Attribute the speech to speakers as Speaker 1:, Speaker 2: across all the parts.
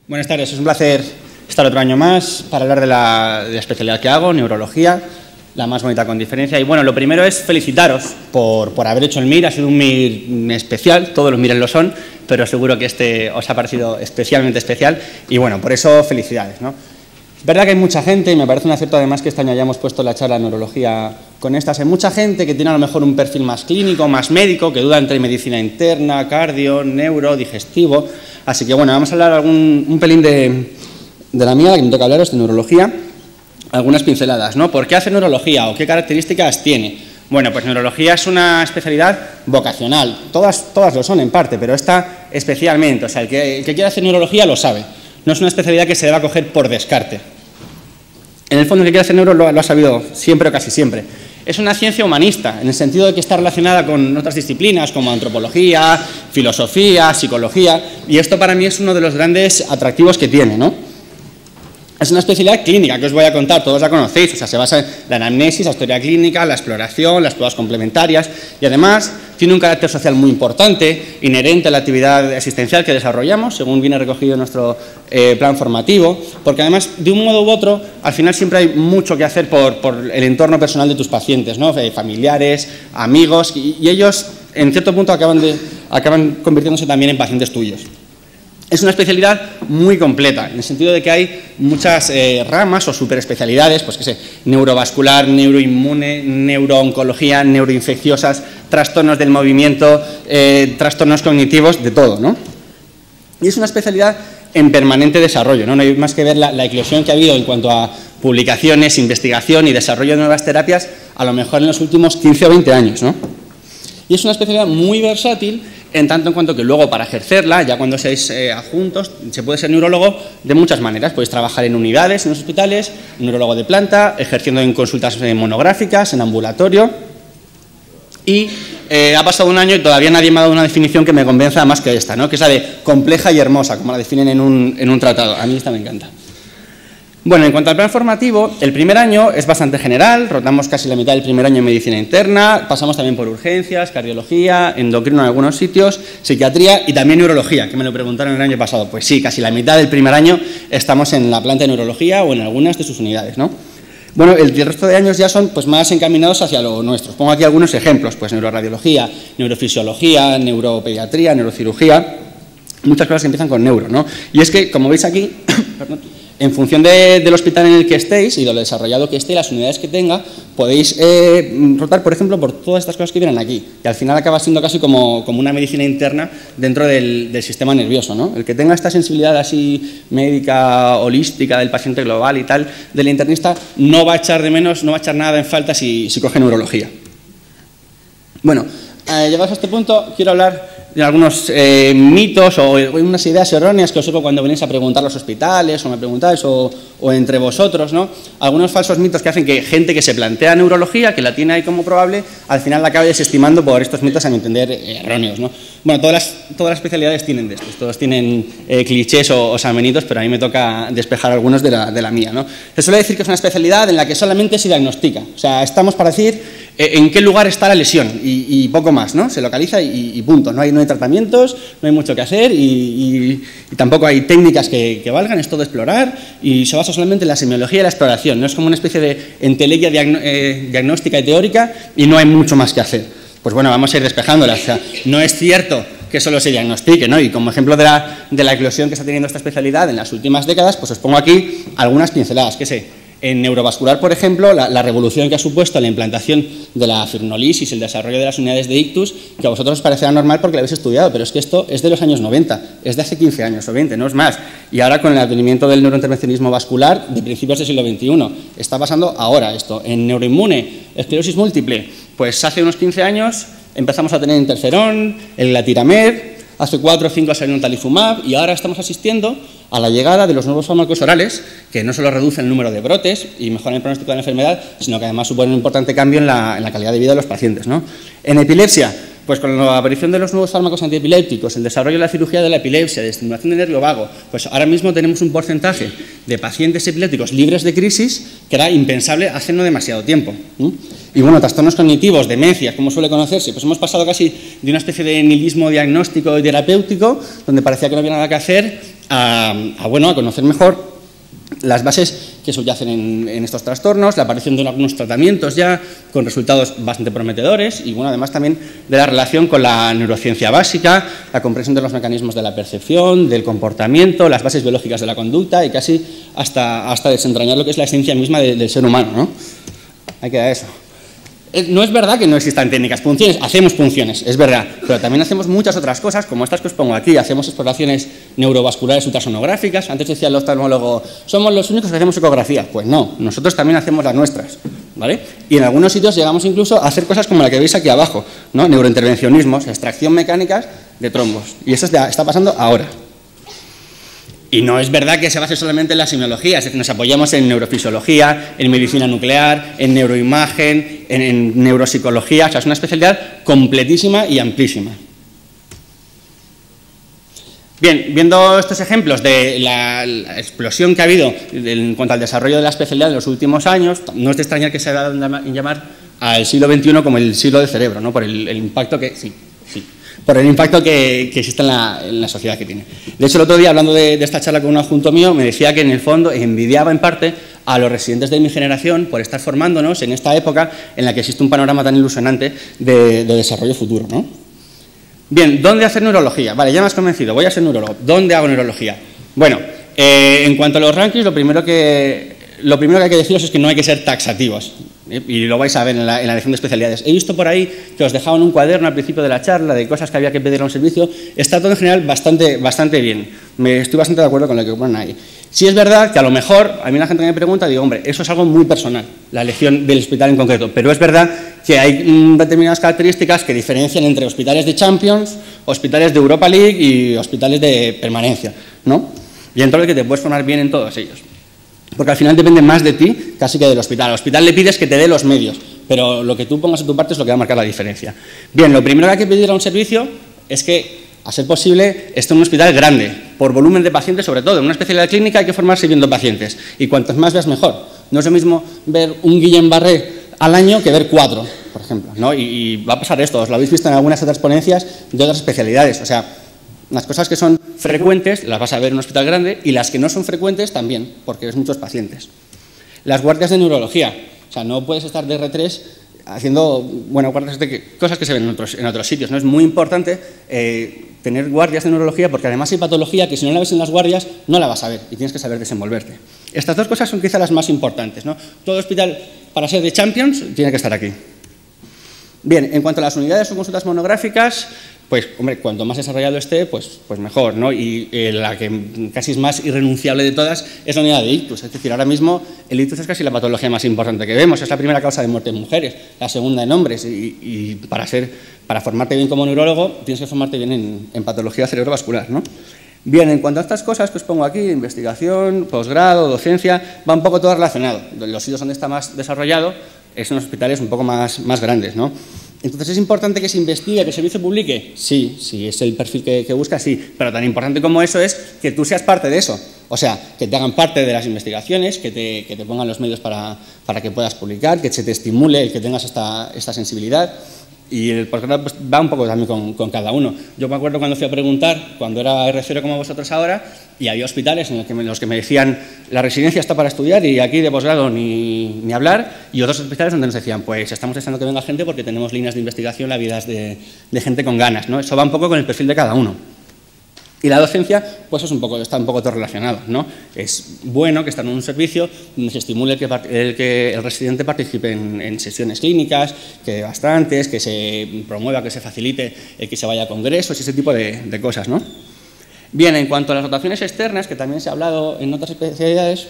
Speaker 1: Buenas tardes, es un placer estar otro año más para hablar de la especialidad que hago, neurología, la más bonita con diferencia. Y bueno, lo primero es felicitaros por haber hecho el MIR, ha sido un MIR especial, todos los MIRs lo son, pero seguro que este os ha parecido especialmente especial y bueno, por eso felicidades, ¿no? Es verdad que hay mucha gente, y me parece un acierto además que este año hayamos puesto la charla de neurología con estas, hay mucha gente que tiene a lo mejor un perfil más clínico, más médico, que duda entre medicina interna, cardio, neuro, digestivo. Así que bueno, vamos a hablar un pelín de la mía, la que me toca hablaros, de neurología, algunas pinceladas, ¿no? ¿Por qué hace neurología o qué características tiene? Bueno, pues neurología es una especialidad vocacional, todas lo son en parte, pero esta especialmente, o sea, el que quiere hacer neurología lo sabe, no es una especialidad que se deba coger por descarte. En el fondo el que quiere hacer neuro lo ha sabido siempre o casi siempre. Es una ciencia humanista, en el sentido de que está relacionada con otras disciplinas como antropología, filosofía, psicología, y esto para mí es uno de los grandes atractivos que tiene, ¿no? Es una especialidad clínica que os voy a contar, todos la conocéis, o sea, se basa en la anamnesis, la historia clínica, la exploración, las pruebas complementarias, y además tiene un carácter social muy importante, inherente a la actividad asistencial que desarrollamos, según viene recogido en nuestro plan formativo, porque además, de un modo u otro, al final siempre hay mucho que hacer por el entorno personal de tus pacientes, ¿no? Familiares, amigos, y ellos, en cierto punto, acaban convirtiéndose también en pacientes tuyos. Es una especialidad muy completa, en el sentido de que hay muchas ramas o superespecialidades, pues qué sé, neurovascular, neuroinmune, neurooncología, neuroinfecciosas, trastornos del movimiento, trastornos cognitivos, de todo, ¿no? Y es una especialidad en permanente desarrollo, ¿no? No hay más que ver la eclosión que ha habido en cuanto a publicaciones, investigación y desarrollo de nuevas terapias, a lo mejor en los últimos 15 o 20 años, ¿no? Y es una especialidad muy versátil, en tanto en cuanto que luego para ejercerla, ya cuando seáis adjuntos, se puede ser neurólogo de muchas maneras. Podéis trabajar en unidades, en los hospitales, neurólogo de planta, ejerciendo en consultas monográficas, en ambulatorio. Y ha pasado un año y todavía nadie me ha dado una definición que me convenza más que esta, ¿no? Que es la de compleja y hermosa, como la definen en un tratado. A mí esta me encanta. Bueno, en cuanto al plan formativo, el primer año es bastante general, rotamos casi la mitad del primer año en medicina interna, pasamos también por urgencias, cardiología, endocrino en algunos sitios, psiquiatría y también neurología, que me lo preguntaron el año pasado. Pues sí, casi la mitad del primer año estamos en la planta de neurología o en algunas de sus unidades, ¿no? Bueno, el resto de años ya son pues, más encaminados hacia lo nuestro. Pongo aquí algunos ejemplos, pues neuroradiología, neurofisiología, neuropediatría, neurocirugía, muchas cosas que empiezan con neuro, ¿no? Y es que, como veis aquí, perdón, en función del hospital en el que estéis y de lo desarrollado que esté, las unidades que tenga, podéis rotar, por ejemplo, por todas estas cosas que vienen aquí. Y al final acaba siendo casi como una medicina interna dentro del sistema nervioso, ¿no? El que tenga esta sensibilidad así médica, holística, del paciente global y tal, del internista, no va a echar de menos, no va a echar nada en falta si coge neurología. Bueno, llegados a este punto, quiero hablar de algunos mitos o unas ideas erróneas que os oigo cuando venís a preguntar a los hospitales o me preguntáis o entre vosotros, ¿no? Algunos falsos mitos que hacen que gente que se plantea neurología, que la tiene ahí como probable, al final la acabe desestimando por estos mitos, a mi entender, erróneos, ¿no? Bueno, todas las especialidades tienen de estos, todos tienen clichés o samenitos, pero a mí me toca despejar algunos de la mía, ¿no? Se suele decir que es una especialidad en la que solamente se diagnostica, o sea, estamos para decir en qué lugar está la lesión y poco más, ¿no? Se localiza y punto, no hay tratamientos, no hay mucho que hacer y tampoco hay técnicas que valgan, es todo explorar y se basa solamente en la semiología y la exploración, no es como una especie de entelequia diagnóstica y teórica y no hay mucho más que hacer. Pues bueno, vamos a ir despejándola, o sea, no es cierto que solo se diagnostique, ¿no? Y como ejemplo de la eclosión que está teniendo esta especialidad en las últimas décadas, pues os pongo aquí algunas pinceladas, que sé. En neurovascular, por ejemplo, la revolución que ha supuesto la implantación de la fibrinolisis, el desarrollo de las unidades de ictus, que a vosotros os parecerá normal porque lo habéis estudiado, pero es que esto es de los años 90, es de hace 15 años o 20, no es más. Y ahora con el advenimiento del neurointervencionismo vascular de principios del siglo XXI, está pasando ahora esto. En neuroinmune, esclerosis múltiple, pues hace unos 15 años empezamos a tener interferón, el glatiramab, hace 4 o 5 salió un talifumab y ahora estamos asistiendo a la llegada de los nuevos fármacos orales que no solo reducen el número de brotes y mejoran el pronóstico de la enfermedad, sino que además suponen un importante cambio en la calidad de vida de los pacientes, ¿no? En epilepsia, pues con la aparición de los nuevos fármacos antiepilépticos, el desarrollo de la cirugía de la epilepsia, de estimulación del nervio vago, pues ahora mismo tenemos un porcentaje de pacientes epilépticos libres de crisis que era impensable hace no demasiado tiempo. Y bueno, trastornos cognitivos, demencias, como suele conocerse, pues hemos pasado casi de una especie de nihilismo diagnóstico y terapéutico, donde parecía que no había nada que hacer, a conocer mejor las bases que subyacen en estos trastornos, la aparición de algunos tratamientos ya con resultados bastante prometedores y bueno, además también de la relación con la neurociencia básica, la comprensión de los mecanismos de la percepción, del comportamiento, las bases biológicas de la conducta y casi hasta desentrañar lo que es la esencia misma del ser humano, ¿no? Ahí queda eso. No es verdad que no existan técnicas, punciones, hacemos punciones, es verdad, pero también hacemos muchas otras cosas, como estas que os pongo aquí, hacemos exploraciones neurovasculares ultrasonográficas. Antes decía el oftalmólogo, somos los únicos que hacemos ecografía. Pues no, nosotros también hacemos las nuestras, ¿vale? Y en algunos sitios llegamos incluso a hacer cosas como la que veis aquí abajo, ¿no? Neurointervencionismos, extracción mecánicas de trombos, y eso está pasando ahora. Y no es verdad que se base solamente en la semiología, es decir, nos apoyamos en neurofisiología, en medicina nuclear, en neuroimagen, en neuropsicología, o sea, es una especialidad completísima y amplísima. Bien, viendo estos ejemplos de la explosión que ha habido en cuanto al desarrollo de la especialidad en los últimos años, no es de extrañar que se haya dado en llamar al siglo XXI como el siglo del cerebro, ¿no? Por el impacto que... por el impacto que existe en la sociedad que tiene. De hecho, el otro día, hablando de esta charla con un adjunto mío, me decía que en el fondo envidiaba en parte a los residentes de mi generación por estar formándonos en esta época en la que existe un panorama tan ilusionante de desarrollo futuro, ¿no? Bien, ¿dónde hacer neurología? Vale, ya me has convencido, voy a ser neurólogo. ¿Dónde hago neurología? Bueno, en cuanto a los rankings, lo primero que hay que deciros es que no hay que ser taxativos, y lo vais a ver en la elección de especialidades. He visto por ahí que os dejaban un cuaderno al principio de la charla de cosas que había que pedir a un servicio. Está todo en general bastante bien. Estoy bastante de acuerdo con lo que ponen ahí. Sí es verdad que a lo mejor, a mí la gente que me pregunta, digo, hombre, eso es algo muy personal, la elección del hospital en concreto, pero es verdad que hay determinadas características que diferencian entre hospitales de Champions, hospitales de Europa League y hospitales de permanencia, ¿no? Y dentro de que te puedes formar bien en todos ellos. Porque al final depende más de ti casi que del hospital. Al hospital le pides que te dé los medios, pero lo que tú pongas en tu parte es lo que va a marcar la diferencia. Bien, lo primero que hay que pedir a un servicio es que, a ser posible, esté en un hospital grande, por volumen de pacientes sobre todo. En una especialidad clínica hay que formarse viendo pacientes, y cuantos más veas mejor. No es lo mismo ver un Guillain-Barré al año que ver 4, por ejemplo, ¿no? Y va a pasar esto, os lo habéis visto en algunas otras ponencias de otras especialidades. O sea, las cosas que son frecuentes las vas a ver en un hospital grande y las que no son frecuentes también, porque ves muchos pacientes. Las guardias de neurología, o sea, no puedes estar de R3 haciendo, bueno, guardias de cosas que se ven en otros sitios, ¿no? Es muy importante tener guardias de neurología porque además hay patología que si no la ves en las guardias no la vas a ver y tienes que saber desenvolverte. Estas dos cosas son quizá las más importantes, ¿no? Todo hospital, para ser de Champions, tiene que estar aquí. Bien, en cuanto a las unidades o consultas monográficas, pues, hombre, cuanto más desarrollado esté, pues mejor, ¿no? Y la que casi es más irrenunciable de todas es la unidad de ictus. Es decir, ahora mismo el ictus es casi la patología más importante que vemos. Es la primera causa de muerte en mujeres, la segunda en hombres. Y para formarte bien como neurólogo, tienes que formarte bien en patología cerebrovascular, ¿no? Bien, en cuanto a estas cosas que os pongo aquí, investigación, posgrado, docencia, va un poco todo relacionado. Los sitios donde está más desarrollado es en los hospitales un poco más grandes, ¿no? Entonces, ¿es importante que se investigue, que el servicio publique? Sí, sí, es el perfil que busca, sí, pero tan importante como eso es que tú seas parte de eso, o sea, que te hagan parte de las investigaciones, que te pongan los medios para que puedas publicar, que se te estimule el que tengas esta sensibilidad. Y el posgrado pues, va un poco también con cada uno. Yo me acuerdo cuando fui a preguntar, cuando era R0 como vosotros ahora, y había hospitales en los que me decían la residencia está para estudiar y aquí de posgrado ni hablar, y otros hospitales donde nos decían pues estamos deseando que venga gente porque tenemos líneas de investigación, la vida es de gente con ganas, ¿no? Eso va un poco con el perfil de cada uno. Y la docencia, pues está un poco todo relacionado, ¿no? Es bueno que esté en un servicio donde se estimule que el residente participe en sesiones clínicas, que bastantes, que se promueva, que se facilite el que se vaya a congresos y ese tipo de cosas, ¿no? Bien, en cuanto a las rotaciones externas, que también se ha hablado en otras especialidades,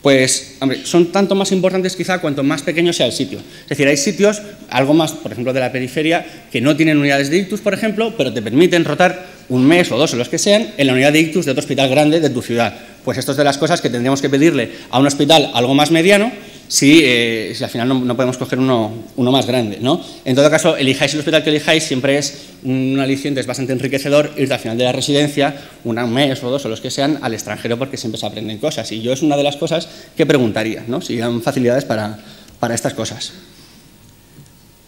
Speaker 1: pues, hombre, son tanto más importantes quizá cuanto más pequeño sea el sitio. Es decir, hay sitios, algo más, por ejemplo, de la periferia, que no tienen unidades de ictus, por ejemplo, pero te permiten rotar un mes o dos o los que sean en la unidad de ictus de otro hospital grande de tu ciudad. Pues esto es de las cosas que tendríamos que pedirle a un hospital algo más mediano si al final no podemos coger uno más grande, ¿no? En todo caso, elijáis el hospital que elijáis, siempre es un aliciente, es bastante enriquecedor irte al final de la residencia un mes o dos o los que sean al extranjero porque siempre se aprenden cosas. Y yo es una de las cosas que preguntaría, ¿no? Si dan facilidades para estas cosas.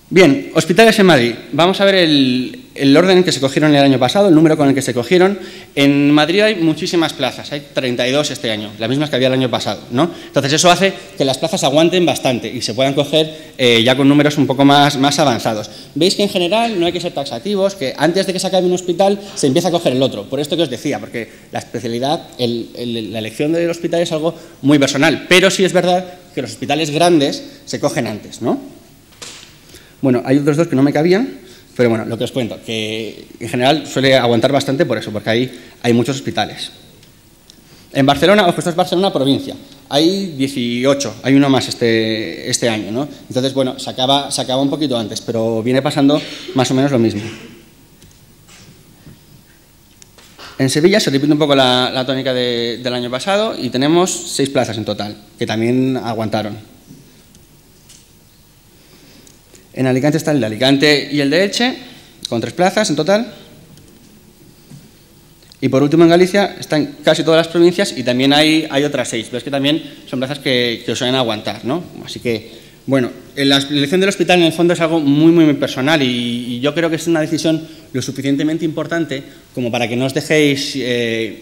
Speaker 1: Bien, hospitales en Madrid. Vamos a ver el orden en que se cogieron el año pasado, el número con el que se cogieron. En Madrid hay muchísimas plazas, hay 32 este año, las mismas que había el año pasado, ¿no? Entonces eso hace que las plazas aguanten bastante y se puedan coger ya con números un poco más avanzados. Veis que en general no hay que ser taxativos, que antes de que se acabe un hospital se empieza a coger el otro. Por esto que os decía, porque la especialidad, la elección del hospital es algo muy personal, pero sí es verdad que los hospitales grandes se cogen antes, ¿no? Bueno, hay otros dos que no me cabían, pero bueno, lo que os cuento, que en general suele aguantar bastante por eso, porque ahí hay muchos hospitales. En Barcelona, esto es Barcelona provincia, hay 18, hay uno más este año, ¿no? Entonces, bueno, se acaba un poquito antes, pero viene pasando más o menos lo mismo. En Sevilla se repite un poco la tónica del año pasado y tenemos 6 plazas en total, que también aguantaron. En Alicante está el de Alicante y el de Elche, con 3 plazas en total. Y por último en Galicia están casi todas las provincias y también hay otras 6. Pero es que también son plazas que os suelen aguantar, ¿no? Así que, bueno, la elección del hospital en el fondo es algo muy personal y yo creo que es una decisión lo suficientemente importante como para que no os dejéis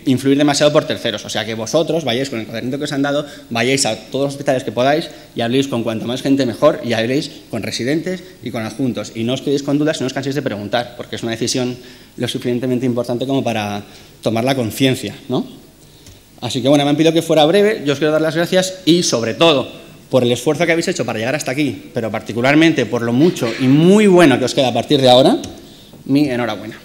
Speaker 1: influir demasiado por terceros. O sea, que vosotros vayáis con el cuadernito que os han dado, vayáis a todos los hospitales que podáis y habléis con cuanto más gente mejor y habléis con residentes y con adjuntos. Y no os quedéis con dudas y no os canséis de preguntar, porque es una decisión lo suficientemente importante como para tomar la conciencia, ¿no? Así que, bueno, me han pedido que fuera breve, yo os quiero dar las gracias y, sobre todo, por el esfuerzo que habéis hecho para llegar hasta aquí, pero particularmente por lo mucho y muy bueno que os queda a partir de ahora, mi enhorabuena.